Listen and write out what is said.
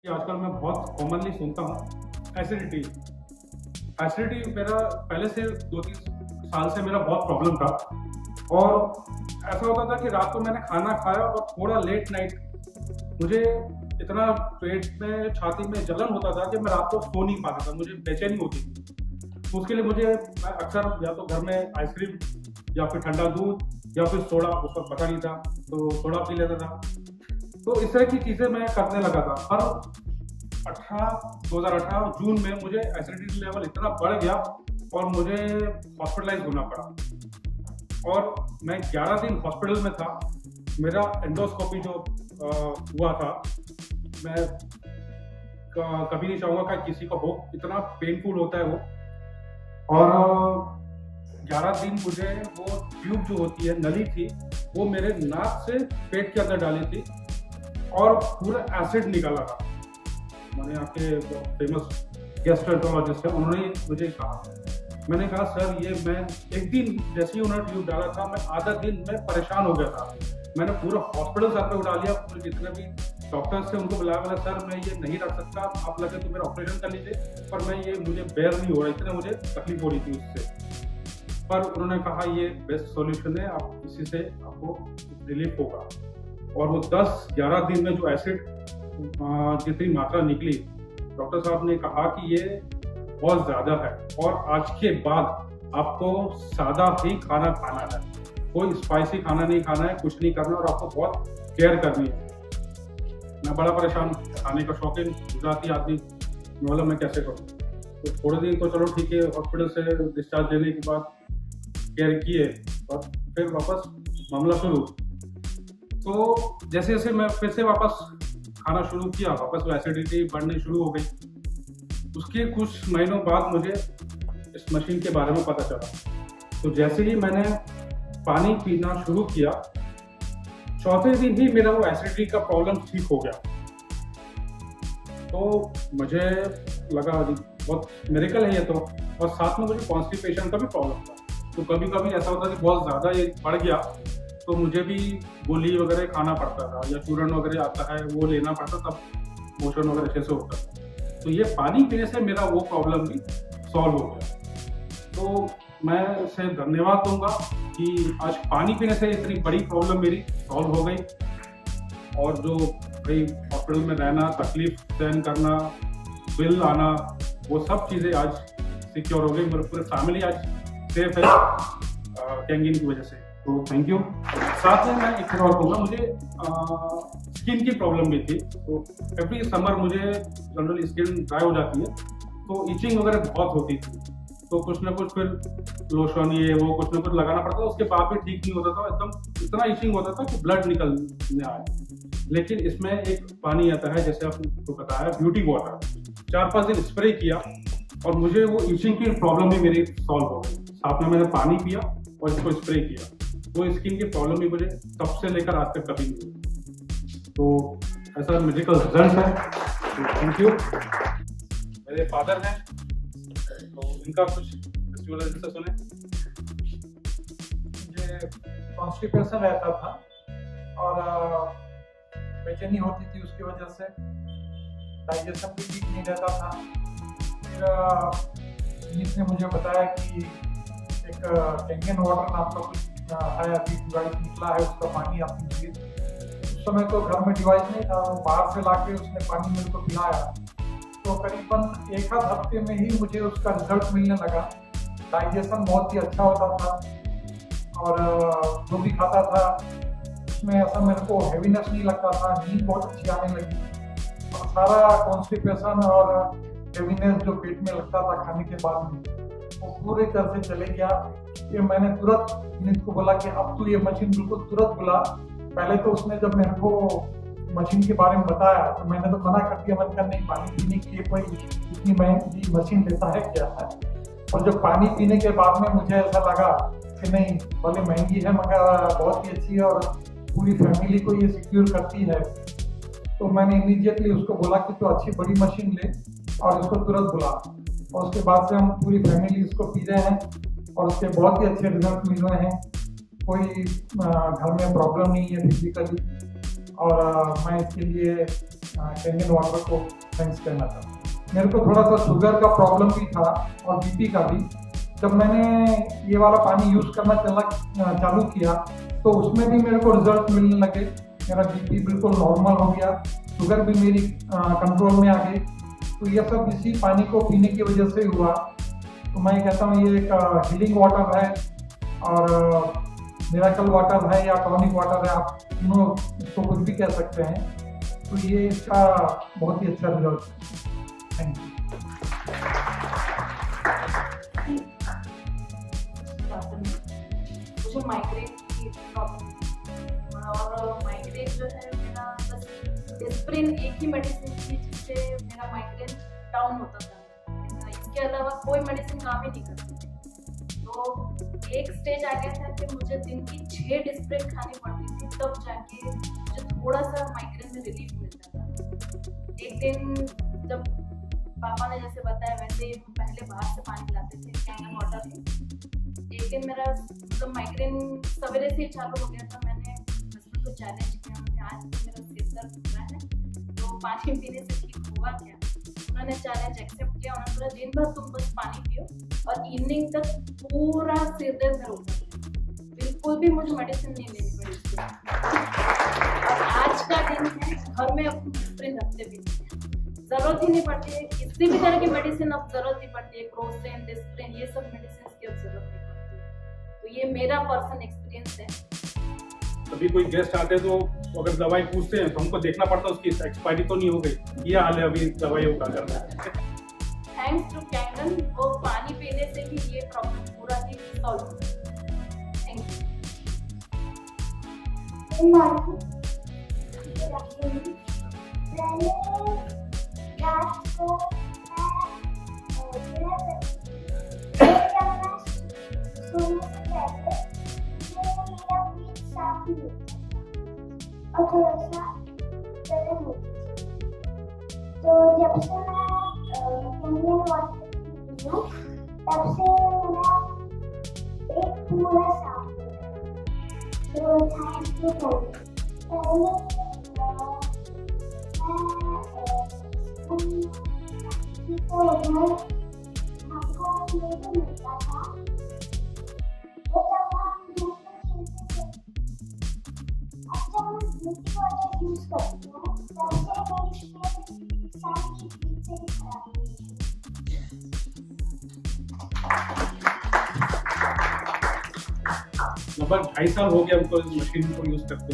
कि आजकल मैं बहुत कॉमनली सुनता हूँ एसिडिटी। एसिडिटी मेरा पहले से 2-3 साल से मेरा बहुत प्रॉब्लम था। और ऐसा होता था कि रात को मैंने खाना खाया और थोड़ा लेट नाइट मुझे इतना पेट में छाती में जलन होता था कि मैं रात को सो नहीं पाता था, मुझे बेचैनी होती थी। तो उसके लिए मैं अक्सर या तो घर में आइसक्रीम या फिर ठंडा दूध या फिर सोडा, उस वक्त पता नहीं था तो सोडा पी लेता था। तो इस तरह की चीज़ें मैं करने लगा था। पर 2018 जून में मुझे एसिडिटी लेवल इतना बढ़ गया और मुझे हॉस्पिटलाइज होना पड़ा और मैं 11 दिन हॉस्पिटल में था। मेरा एंडोस्कोपी जो हुआ था, मैं कभी नहीं चाहूँगा कि किसी को हो, इतना पेनफुल होता है वो। और 11 दिन मुझे वो ट्यूब जो होती है, नली थी, वो मेरे नाक से पेट के अंदर डाली थी और पूरा एसिड निकाला था। मैंने यहाँ के फेमस गैस्ट्रोएंटरोलॉजिस्ट है, उन्होंने मुझे कहा, मैंने कहा सर ये मैं एक दिन जैसे ही उन्होंने ट्यूब डाला था, मैं आधा दिन में परेशान हो गया था। मैंने पूरा हॉस्पिटल सर पे उठा लिया, पूरे जितने भी डॉक्टर्स थे उनको बुलाया, मैंने सर मैं ये नहीं रख सकता, आप लगे तो मेरा ऑपरेशन कर लीजिए, पर मैं ये मुझे बेयर नहीं हो रहा, इतने मुझे तकलीफ हो रही थी उससे। पर उन्होंने कहा ये बेस्ट सॉल्यूशन है, आप इसी से आपको रिलीफ होगा। और वो 10-11 दिन में जो एसिड जितनी मात्रा निकली, डॉक्टर साहब ने कहा कि ये बहुत ज़्यादा है और आज के बाद आपको सादा ही खाना खाना है, कोई स्पाइसी खाना नहीं खाना है, कुछ नहीं करना और आपको बहुत केयर करनी है। मैं बड़ा परेशान, खाने का शौकीन गुजराती आदमी, मतलब मैं कैसे करूँ। तो थोड़े दिन तो चलो ठीक है, हॉस्पिटल से डिस्चार्ज लेने के बाद केयर किए और फिर वापस मामला शुरू। तो जैसे जैसे मैं फिर से वापस खाना शुरू किया, वापस वो एसिडिटी बढ़नी शुरू हो गई। उसके कुछ महीनों बाद मुझे इस मशीन के बारे में पता चला। तो जैसे ही मैंने पानी पीना शुरू किया, चौथे दिन ही मेरा वो एसिडिटी का प्रॉब्लम ठीक हो गया। तो मुझे लगा बहुत मिरेकल है ये तो। और साथ में मुझे कॉन्स्टिपेशन का भी प्रॉब्लम था। तो कभी कभी ऐसा होता है कि बहुत ज़्यादा ये बढ़ गया तो मुझे भी गोली वगैरह खाना पड़ता था या चूरन वगैरह आता है वो लेना पड़ता, तब मोशन वगैरह अच्छे से होता था। तो ये पानी पीने से मेरा वो प्रॉब्लम भी सॉल्व हो गया। तो मैं इसे धन्यवाद दूंगा कि आज पानी पीने से इतनी बड़ी प्रॉब्लम मेरी सॉल्व हो गई। और जो भाई हॉस्पिटल में रहना, तकलीफ सहन करना, बिल आना, वो सब चीज़ें आज सिक्योर हो गई। मेरे पूरे फैमिली आज सेफ है कैंगिन की वजह से। तो थैंक यू। साथ में मैं एक और कहूँगा, मुझे स्किन की प्रॉब्लम भी थी। तो एवरी समर मुझे जनरली स्किन ड्राई हो जाती है, तो इचिंग वगैरह बहुत होती थी। तो कुछ ना कुछ फिर लोशन ये वो कुछ ना कुछ लगाना पड़ता था, उसके बाद भी ठीक नहीं होता था। एकदम इतना इचिंग होता था कि ब्लड निकलने आया। लेकिन इसमें एक पानी आता है, जैसे आपको बताया, ब्यूटी वाटर। 4-5 दिन स्प्रे किया और मुझे वो इचिंग की प्रॉब्लम भी मेरी सॉल्व हो गई। साथ में मैंने पानी पिया और इसको स्प्रे किया, वो स्किन की प्रॉब्लम भी मुझे तब से लेकर आज तक कभी नहीं हुई। तो ऐसा मेडिकल रिजल्ट है। तो थैंक यू। मेरे फादर हैं, तो इनका कुछ फेस्टिवल से सुने। मुझे कॉन्स्टिपेशन रहता था और बेचैनी होती थी, उसकी वजह से डाइजेशन भी ठीक नहीं रहता था। फिर जिसने मुझे बताया कि एक कैंगन वाटर नाम का कुछ है, अभी डिवाइस निकला है, उसका पानी आप पीजिए। उस समय तो घर में डिवाइस नहीं था, वो बाहर से लाके उसने पानी मेरे को पिलाया। तो करीबन 1 आध हफ्ते में ही मुझे उसका रिजल्ट मिलने लगा। डाइजेशन बहुत ही अच्छा होता था और जो भी खाता था उसमें ऐसा मेरे को हैवीनेस नहीं लगता था, नींद बहुत अच्छी आने लगी और सारा कॉन्स्टिपेशन और हैवीनेस जो पेट में लगता था खाने के बाद में, वो पूरी तरह से चले गया। फिर मैंने तुरंत विनीत को बोला कि अब तू ये मशीन बिल्कुल तुरंत बुला। पहले तो उसने जब मेरे को मशीन के बारे में बताया तो मैंने तो मना कर दिया, मैंने कहा नहीं, पानी पीने के लिए कोई इतनी महंगी मशीन लेता है क्या है। और जब पानी पीने के बाद में मुझे ऐसा लगा कि नहीं, भले महंगी है मगर बहुत ही अच्छी है और पूरी फैमिली को ये सिक्योर करती है। तो मैंने इमीडिएटली उसको बोला कि तू अच्छी बड़ी मशीन ले और इसको तुरंत बुला। और उसके बाद से हम पूरी फैमिली इसको पी रहे हैं और उसके बहुत ही अच्छे रिजल्ट मिल रहे हैं। कोई घर में प्रॉब्लम नहीं है फिजिकली। और मैं इसके लिए कैंगन वाटर को थैंक्स करना चाहता हूँ। मेरे को थोड़ा सा शुगर का प्रॉब्लम भी था और बीपी का भी। जब मैंने ये वाला पानी यूज़ करना चालू किया तो उसमें भी मेरे को रिजल्ट मिलने लगे। मेरा बीपी बिल्कुल नॉर्मल हो गया, शुगर भी मेरी कंट्रोल में आ गई। तो ये सब इसी पानी को पीने की वजह से हुआ। तो मैं कहता हूँ ये एक हीलिंग वाटर है और मिरेकल वाटर है या टॉनिक वाटर है, आप तीनों इसको कुछ भी कह सकते हैं। तो ये इसका बहुत ही अच्छा रिजल्ट है। Thank you. मुझे माइग्रेन की प्रॉब्लम और माइग्रेन जो है मेरा बस डिस्प्रिन एक ही मेडिसिन थी जिससे मेरा माइग्रेन डाउन होता था। इसके अलावा कोई मेडिसिन काम ही नहीं करती थी। तो एक स्टेज आ गया था कि मुझे दिन की 6 डिस्प्रिन खानी पड़ती थी, तब जाके मुझे थोड़ा सा माइग्रेन में रिलीफ मिलता था। एक दिन जब पापा ने जैसे बताया वैसे ही पहले बाहर से पानी लाते थे कैंगन वाटर में। एक दिन मेरा मतलब माइग्रेन सवेरे से ही चालू हो गया था। मैंने हस्बैंड को चैलेंज किया, मैंने आज तो मेरा सिर दर्द हो रहा है तो पानी पीने से ठीक होगा क्या। उन्होंने चैलेंज एक्सेप्ट किया। उन्होंने बोला दिन भर तुम बस पानी पियो और इवनिंग तक पूरा सिर दर्द मेरा उतर गया। बिल्कुल भी मुझे मेडिसिन नहीं लेनी पड़ी उसके बाद। और आज का दिन है घर में अपनी डिस्प्रिन रखते भी नहीं है, जरूरत ही नहीं पड़ती है किसी भी तरह की मेडिसिन, अब जरूरत नहीं पड़ती है। क्रोसिन, डिस्प्रिन, ये सब मेडिसिन की अब जरूरत नहीं पड़ती है। तो ये मेरा पर्सनल एक्सपीरियंस है। कभी कोई गेस्ट आते हैं तो अगर दवाई पूछते हैं तो हमको देखना पड़ता है उसकी एक्सपायरी तो नहीं हो गई। ये हाल है अभी दवाइयों का करना है। थैंक्स टू कैंगन वो पानी पीने से ही ये प्रॉब्लम पूरा ही सॉल्व हो गया। Thank you. रात को सोने से पहले मेरा पेट साफ नहीं होता और थोड़ा सा गर्म होती थी। तो जब से मैं कैंगन वाटर पीती हूँ तब से मेरा पेट पूरा साफ हो गया। तो थैंक यू पहले तो उधर हमको नहीं मिलता था, तो तब हम धूप में खेलते थे। अब जब मैं ब्यूटी वाटर यूज करती हूँ तब से मेरी स्किन सारी चीज से ही खराब हो गई है। लगभग 2.5 साल हो गया हमको इस मशीन को यूज करते हैं।